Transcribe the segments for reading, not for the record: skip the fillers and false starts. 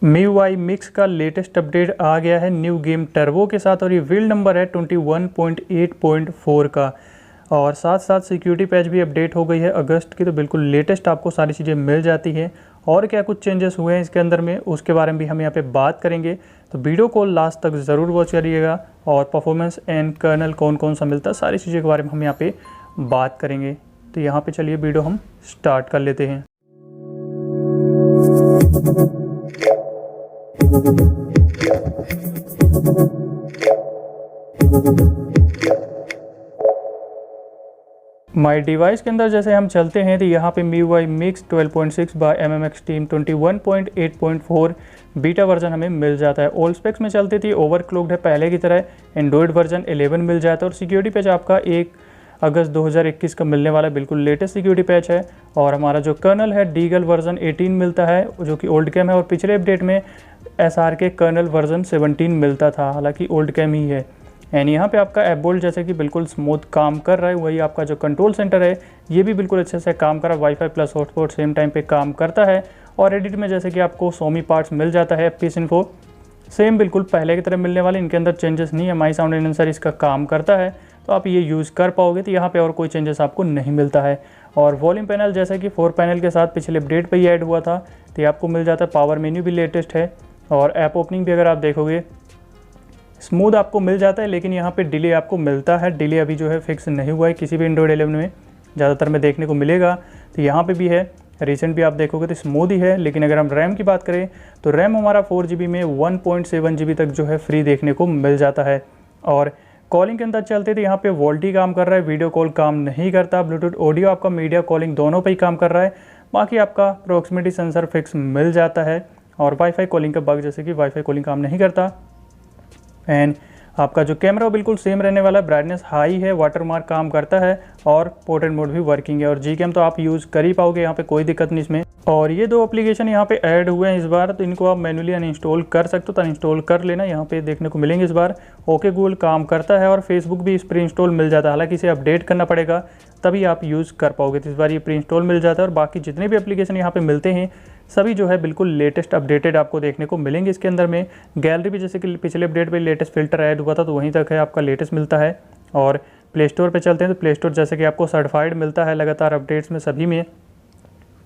MIUI mix का latest update आ गया है न्यू गेम टर्बो के साथ और ये बिल्ड नंबर है 21.8.4 का। और साथ साथ सिक्योरिटी पैच भी अपडेट हो गई है अगस्त की, तो बिल्कुल लेटेस्ट आपको सारी चीज़ें मिल जाती हैं। और क्या कुछ चेंजेस हुए हैं इसके अंदर में, उसके बारे में भी हम यहाँ पे बात करेंगे। तो वीडियो को लास्ट तक ज़रूर वॉच करिएगा। और परफॉर्मेंस एंड कर्नल कौन कौन सा मिलता है, सारी चीज़ों के बारे में हम यहाँ पे बात करेंगे। तो यहाँ पे चलिए वीडियो हम स्टार्ट कर लेते हैं। माई डिवाइस के अंदर जैसे हम चलते हैं तो यहाँ पे MIUI मिक्स 12.6 by MMX team 21.8.4 beta version हमें मिल जाता है। ओल्ड स्पेक्स में चलती थी, ओवरक्लॉक्ड है पहले की तरह। एंड्रॉयड वर्जन 11 मिल जाता है और सिक्योरिटी पैच आपका 1 अगस्त 2021 का मिलने वाला बिल्कुल लेटेस्ट सिक्योरिटी पैच है। और हमारा जो कर्नल है डीगल वर्जन 18 मिलता है जो कि ओल्ड कैम है, और पिछले अपडेट में SRK कर्नल वर्जन 17 मिलता था, हालांकि ओल्ड कैम ही है। एंड यहाँ पे आपका ऐप बोल्ट जैसे कि बिल्कुल स्मूथ काम कर रहा है। वही आपका जो कंट्रोल सेंटर है ये भी बिल्कुल अच्छे से काम कर रहा है। Wifi plus hotspot same time पे काम करता है। और एडिट में जैसे कि आपको सोमी पार्ट्स मिल जाता है। FPS इन्फो सेम बिल्कुल पहले की तरह मिलने वाले, इनके अंदर चेंजेस नहीं है। माई साउंड एनहांसर इसका काम करता है, तो आप ये यूज़ कर पाओगे। तो यहाँ पे और कोई चेंजेस आपको नहीं मिलता है। और वॉल्यूम पैनल जैसा कि 4 पैनल के साथ पिछले अपडेट पे ही ऐड हुआ था, तो ये आपको मिल जाता है। पावर मेन्यू भी लेटेस्ट है और ऐप ओपनिंग भी अगर आप देखोगे स्मूथ आपको मिल जाता है। लेकिन यहाँ पे डिले आपको मिलता है। डिले अभी जो है फिक्स नहीं हुआ है किसी भी एंड्रॉयड 11 में, ज़्यादातर में देखने को मिलेगा। तो यहाँ पे भी है, रिसेंट भी आप देखोगे तो स्मूथ ही है। लेकिन अगर हम रैम की बात करें तो रैम हमारा 4 GB में 1.7 GB तक जो है फ्री देखने को मिल जाता है। और कॉलिंग के अंदर चलते थे, यहाँ पे वोल्टी काम कर रहा है, वीडियो कॉल काम नहीं करता। ब्लूटूथ ऑडियो आपका मीडिया कॉलिंग दोनों पे ही काम कर रहा है। बाकी आपका प्रॉक्सिमिटी सेंसर फिक्स मिल जाता है। और वाईफाई कॉलिंग का बग जैसे कि वाईफाई कॉलिंग काम नहीं करता। एंड आपका जो कैमरा बिल्कुल सेम रहने वाला है, ब्राइटनेस हाई है, वाटरमार्क काम करता है और पोर्ट्रेट मोड भी वर्किंग है। और Gcam तो आप यूज़ कर ही पाओगे, यहाँ पे कोई दिक्कत नहीं इसमें। और ये 2 एप्लीकेशन यहाँ पे ऐड हुए हैं इस बार, तो इनको आप मैन्युअली अनइंस्टॉल कर सकते हो, तो अनइंस्टॉल कर लेना। यहाँ पे देखने को मिलेंगे इस बार। ओके गूगल काम करता है और फेसबुक भी इस प्री इंस्टॉल मिल जाता है, हालांकि इसे अपडेट करना पड़ेगा तभी आप यूज़ कर पाओगे। तो इस बार ये प्री इंस्टॉल मिल जाता है। और बाकी जितने भी एप्लीकेशन यहाँ पे मिलते हैं सभी जो है बिल्कुल लेटेस्ट अपडेटेड आपको देखने को मिलेंगे इसके अंदर में। गैलरी भी जैसे कि पिछले अपडेट पे लेटेस्ट फिल्टर ऐड हुआ था, तो वहीं तक है आपका लेटेस्ट मिलता है। और प्ले स्टोर पे चलते हैं तो प्ले स्टोर जैसे कि आपको सर्टिफाइड मिलता है लगातार अपडेट्स में सभी में।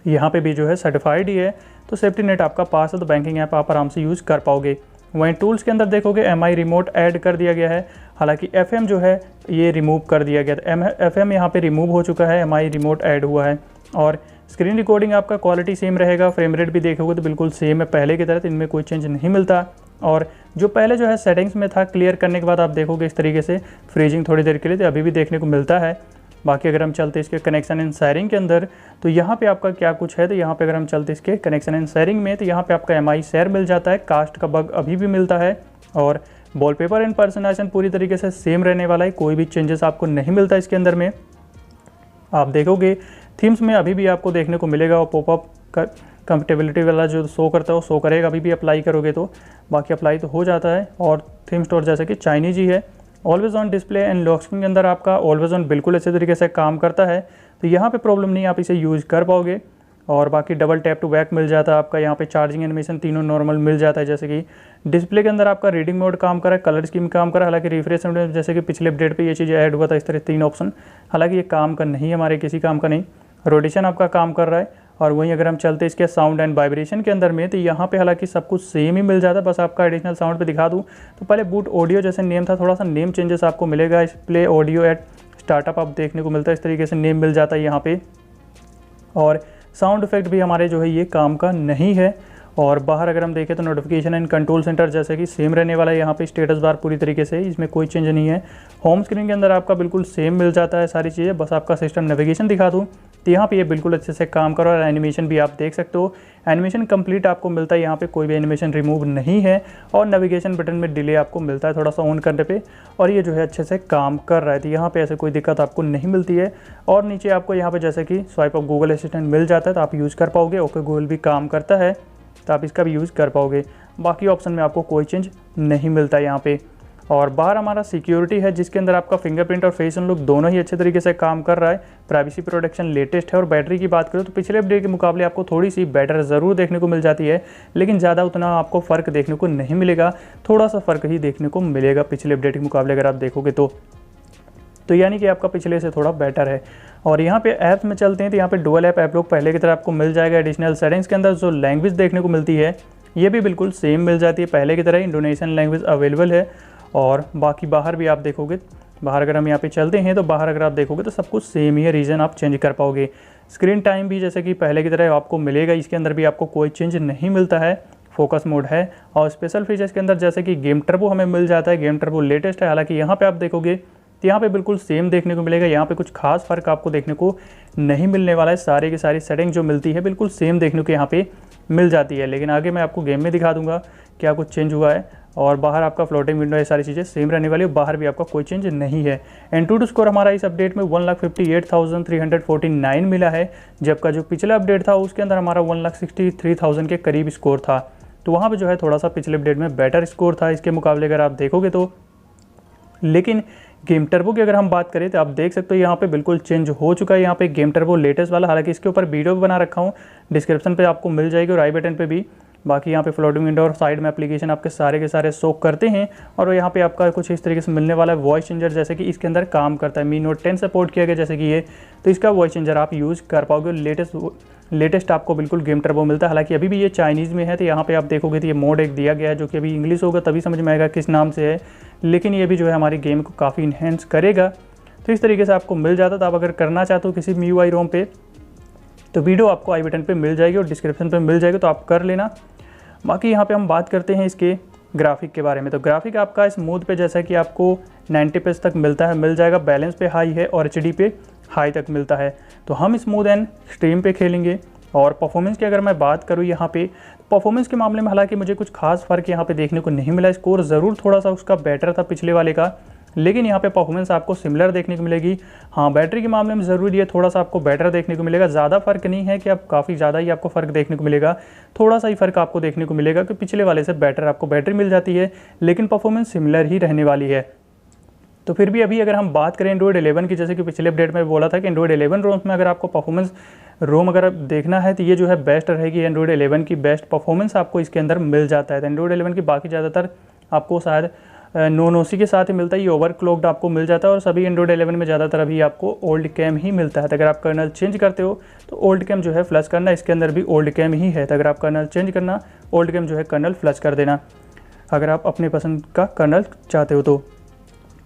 यहाँ पे भी जो है सर्टिफाइड ही है, तो सेफ्टी नेट आपका पास है, तो बैंकिंग ऐप आप आराम से यूज़ कर पाओगे। वहीं टूल्स के अंदर देखोगे MI रिमोट ऐड कर दिया गया है, हालांकि FM जो है ये रिमूव कर दिया गया था। FM यहाँ पे रिमूव हो चुका है, MI रिमोट ऐड हुआ है। और स्क्रीन रिकॉर्डिंग आपका क्वालिटी सेम रहेगा, फ्रेम रेट भी देखोगे तो बिल्कुल सेम है पहले की तरह, तो इनमें कोई चेंज नहीं मिलता। और जो पहले जो है सेटिंग्स में था, क्लियर करने के बाद आप देखोगे इस तरीके से फ्रीजिंग थोड़ी देर के लिए, तो अभी भी देखने को मिलता है। बाकी अगर हम चलते इसके कनेक्शन एंड शेयरिंग के अंदर, तो यहाँ पे आपका क्या कुछ है, तो यहाँ पे अगर हम चलते इसके कनेक्शन एंड शेयरिंग में, तो यहाँ पे आपका MI शेयर मिल जाता है। कास्ट का बग अभी भी मिलता है। और वॉलपेपर एंड पर्सनलाइजेशन पूरी तरीके से सेम रहने वाला है, कोई भी चेंजेस आपको नहीं मिलता इसके अंदर में। आप देखोगे थीम्स में अभी भी आपको देखने को मिलेगा, और पॉपअप का कंफर्टेबिलिटी वाला जो शो करता है वो शो करेगा अभी भी अप्लाई करोगे तो। बाकी अप्लाई तो हो जाता है। और थीम स्टोर जैसे कि चाइनीज ही है। Always on display and lock screen के अंदर आपका ऑलवेज ऑन बिल्कुल अच्छे तरीके से काम करता है, तो यहाँ पे प्रॉब्लम नहीं, आप इसे यूज़ कर पाओगे। और बाकी डबल टैप टू बैक मिल जाता है आपका। यहाँ पे चार्जिंग एनिमेशन तीनों नॉर्मल मिल जाता है। जैसे कि डिस्प्ले के अंदर आपका रीडिंग मोड काम कर रहा है, कलर स्कीम काम कर रहा है। हालांकि रिफ्रेश में जैसे कि पिछले अपडेट पे ये चीज़ ऐड हुआ था, इस तरह 3 ऑप्शन, हालांकि ये काम का नहीं है, हमारे किसी काम का नहीं। रोटेशन आपका काम कर रहा है। और वहीं अगर हम चलते इसके साउंड एंड वाइब्रेशन के अंदर में, तो यहाँ पे हालांकि सब कुछ सेम ही मिल जाता है। बस आपका एडिशनल साउंड पे दिखा दूँ तो पहले बूट ऑडियो जैसे नेम था, थोड़ा सा नेम चेंजेस आपको मिलेगा। इस प्ले ऑडियो एट स्टार्टअप आप देखने को मिलता है, इस तरीके से नेम मिल जाता है यहाँ पे। और साउंड इफेक्ट भी हमारे जो है ये काम का नहीं है। और बाहर अगर हम देखें तो नोटिफिकेशन एंड कंट्रोल सेंटर जैसे कि सेम रहने वाला है। यहाँ पे स्टेटस बार पूरी तरीके से, इसमें कोई चेंज नहीं है। होम स्क्रीन के अंदर आपका बिल्कुल सेम मिल जाता है सारी चीज़ें। बस आपका सिस्टम नेविगेशन दिखा दूँ तो यहाँ पे ये बिल्कुल अच्छे से काम कर रहा है। एनिमेशन भी आप देख सकते हो, एनिमेशन कंप्लीट आपको मिलता है। यहाँ पे कोई भी एनिमेशन रिमूव नहीं है। और नेविगेशन बटन में डिले आपको मिलता है थोड़ा सा ऑन करने पे, और ये जो है अच्छे से काम कर रहा है। तो यहाँ पे ऐसे कोई दिक्कत आपको नहीं मिलती है। और नीचे आपको यहाँ पे जैसे कि स्वाइप ऑफ गूगल असिस्टेंट मिल जाता है, तो आप यूज़ कर पाओगे। ओके गूगल भी काम करता है, तो आप इसका भी यूज़ कर पाओगे। बाकी ऑप्शन में आपको कोई चेंज नहीं मिलता यहाँ पे। और बाहर हमारा सिक्योरिटी है जिसके अंदर आपका फिंगरप्रिंट और फेस अनलॉक दोनों ही अच्छे तरीके से काम कर रहा है। प्राइवेसी प्रोटेक्शन लेटेस्ट है। और बैटरी की बात करें तो पिछले अपडेट के मुकाबले आपको थोड़ी सी बेटर ज़रूर देखने को मिल जाती है, लेकिन ज़्यादा उतना आपको फ़र्क देखने को नहीं मिलेगा, थोड़ा सा फ़र्क ही देखने को मिलेगा पिछले अपडेट के मुकाबले अगर आप देखोगे तो यानी कि आपका पिछले से थोड़ा बेटर है। और यहाँ पे ऐप्स में चलते हैं तो यहाँ पे डुअल ऐप लॉक पहले की तरह आपको मिल जाएगा। एडिशनल सेटिंग्स के अंदर जो लैंग्वेज देखने को मिलती है ये भी बिल्कुल सेम मिल जाती है पहले की तरह। इंडोनेशियन लैंग्वेज अवेलेबल है। और बाकी बाहर भी आप देखोगे, बाहर अगर हम यहाँ पे चलते हैं तो बाहर अगर आप देखोगे तो सब कुछ सेम ही है, रीजन आप चेंज कर पाओगे। स्क्रीन टाइम भी जैसे कि पहले की तरह आपको मिलेगा, इसके अंदर भी आपको कोई चेंज नहीं मिलता है। फोकस मोड है। और स्पेशल फीचर्स के अंदर जैसे कि गेम टर्बो हमें मिल जाता है। गेम टर्बो लेटेस्ट है, हालांकि यहाँ पे आप देखोगे तो यहाँ पे बिल्कुल सेम देखने को मिलेगा। यहाँ पे कुछ खास फ़र्क आपको देखने को नहीं मिलने वाला है। सारी की सारी सेटिंग जो मिलती है बिल्कुल सेम देखने को यहाँ पे मिल जाती है। लेकिन आगे मैं आपको गेम में दिखा दूंगा क्या कुछ चेंज हुआ है। और बाहर आपका फ्लोटिंग विंडो, ये सारी चीज़ें सेम रहने वाली है। बाहर भी आपका कोई चेंज नहीं है। एंटूटू स्कोर हमारा इस अपडेट में 1,58,349 मिला है, जबकि जो पिछला अपडेट था उसके अंदर हमारा 1,63,000 के करीब स्कोर था। तो वहाँ पे जो है थोड़ा सा पिछले अपडेट में बेटर स्कोर था इसके मुकाबले अगर आप देखोगे तो। लेकिन गेम टर्बो की अगर हम बात करें तो आप देख सकते हो यहाँ पे बिल्कुल चेंज हो चुका है। यहाँ पे गेम टर्बो लेटेस्ट वाला, हालांकि इसके ऊपर वीडियो भी बना रखा हूँ, डिस्क्रिप्शन पे आपको मिल जाएगी और आई बटन पे भी। बाकी यहाँ पे फ्लोटिंग विंडो और साइड में एप्लीकेशन आपके सारे के सारे शो करते हैं। और यहाँ पे आपका कुछ इस तरीके से मिलने वाला है वॉइस चेंजर, जैसे कि इसके अंदर काम करता है। मी नोट 10 सपोर्ट किया गया जैसे कि ये, तो इसका वॉइस चेंजर आप यूज़ कर पाओगे। लेटेस्ट आपको बिल्कुल गेम टर्बो मिलता है। हालांकि अभी भी ये चाइनीज़ में है, तो यहाँ पे आप देखोगे तो ये मोड एक दिया गया है जो कि अभी इंग्लिश होगा तभी समझ में आएगा किस नाम से है, लेकिन ये भी जो है हमारी गेम को काफ़ी इन्हेंस करेगा। तो इस तरीके से आपको मिल जाता। तो आप अगर करना चाहते हो किसी MIUI रोम पे तो वीडियो आपको आई बटन पे मिल जाएगी और डिस्क्रिप्शन पे मिल जाएगी, तो आप कर लेना। बाकी यहाँ पे हम बात करते हैं इसके ग्राफिक के बारे में। तो ग्राफिक आपका स्मूथ पे जैसा कि आपको 90 पेज तक मिल जाएगा। बैलेंस पे हाई है और HD पे हाई तक मिलता है। तो हम स्मूथ एंड एक्सट्रीम पे खेलेंगे। और परफॉर्मेंस की अगर मैं बात करूँ यहाँ पे, परफॉर्मेंस के मामले में हालांकि मुझे कुछ खास फ़र्क यहाँ पे देखने को नहीं मिला। स्कोर ज़रूर थोड़ा सा उसका बेटर था पिछले वाले का, लेकिन यहाँ पे परफॉर्मेंस आपको सिमिलर देखने को मिलेगी। हाँ, बैटरी के मामले में ज़रूर ये थोड़ा सा आपको बेटर देखने को मिलेगा। ज़्यादा फ़र्क नहीं है कि आप काफ़ी ज़्यादा ही आपको फ़र्क देखने को मिलेगा, थोड़ा सा ही फ़र्क आपको देखने को मिलेगा कि पिछले वाले से बेटर आपको बैटरी मिल जाती है, लेकिन परफॉर्मेंस सिमिलर ही रहने वाली है। तो फिर भी अभी अगर हम बात करें एंड्रॉइड 11 की, जैसे कि पिछले अपडेट में बोला था कि एंड्रॉइड 11 रोम्स में अगर आपको परफॉर्मेंस रोम अगर देखना है तो ये जो है बेस्ट रहेगी। एंड्रॉइड 11 की बेस्ट परफॉर्मेंस आपको इसके अंदर मिल जाता है। तो एंड्रॉइड 11 की बाकी ज़्यादातर आपको शायद नोसी के साथ ही मिलता है, ये ओवरक्लॉक्ड आपको मिल जाता है। और सभी एंड्रॉइड 11 में ज़्यादातर अभी आपको ओल्ड कैम ही मिलता है। तो अगर आप कर्नल चेंज करते हो तो ओल्ड कैम जो है फ्लश करना, इसके अंदर भी ओल्ड कैम ही है। तो अगर आप कर्नल चेंज करना, ओल्ड कैम जो है कर्नल फ्लश कर देना अगर आप अपने पसंद का कर्नल चाहते हो तो।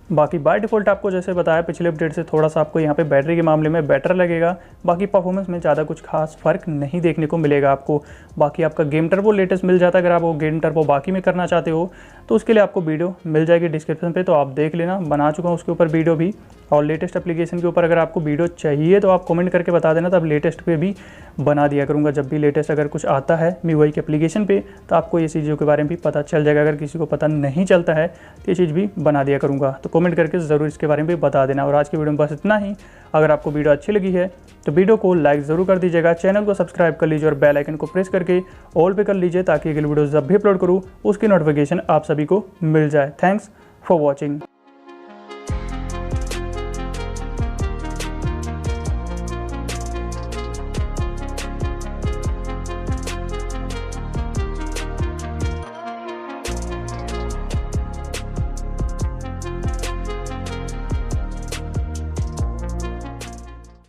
बाकी बाय डिफ़ॉल्ट आपको जैसे बताया पिछले अपडेट से थोड़ा सा आपको यहाँ पे बैटरी के मामले में बेटर लगेगा। बाकी परफॉर्मेंस में ज़्यादा कुछ खास फ़र्क नहीं देखने को मिलेगा आपको। बाकी आपका गेम टर्बो लेटेस्ट मिल जाता है। अगर आप वो गेम टर्बो बाकी में करना चाहते हो तो उसके लिए आपको वीडियो मिल जाएगी डिस्क्रिप्शन पे, तो आप देख लेना, बना चुका हूँ उसके ऊपर वीडियो भी। और लेटेस्ट एप्लीकेशन के ऊपर अगर आपको वीडियो चाहिए तो आप कमेंट करके बता देना, तब लेटेस्ट पे भी बना दिया करूँगा। जब भी लेटेस्ट अगर कुछ आता है MIUI के एप्लीकेशन पे तो आपको ये चीज़ों के बारे में भी पता चल जाएगा। अगर किसी को पता नहीं चलता है तो ये चीज़ भी बना दिया करूँगा, तो कमेंट करके ज़रूर इसके बारे में भी बता देना। और आज की वीडियो में बस इतना ही। अगर आपको वीडियो अच्छी लगी है तो वीडियो को लाइक ज़रूर कर दीजिएगा, चैनल को सब्सक्राइब कर लीजिए और बेल आइकन को प्रेस करके ऑल पे कर लीजिए, ताकि अगली वीडियो जब भी अपलोड करूँ उसकी नोटिफिकेशन आप सभी को मिल जाए। Thanks for watching.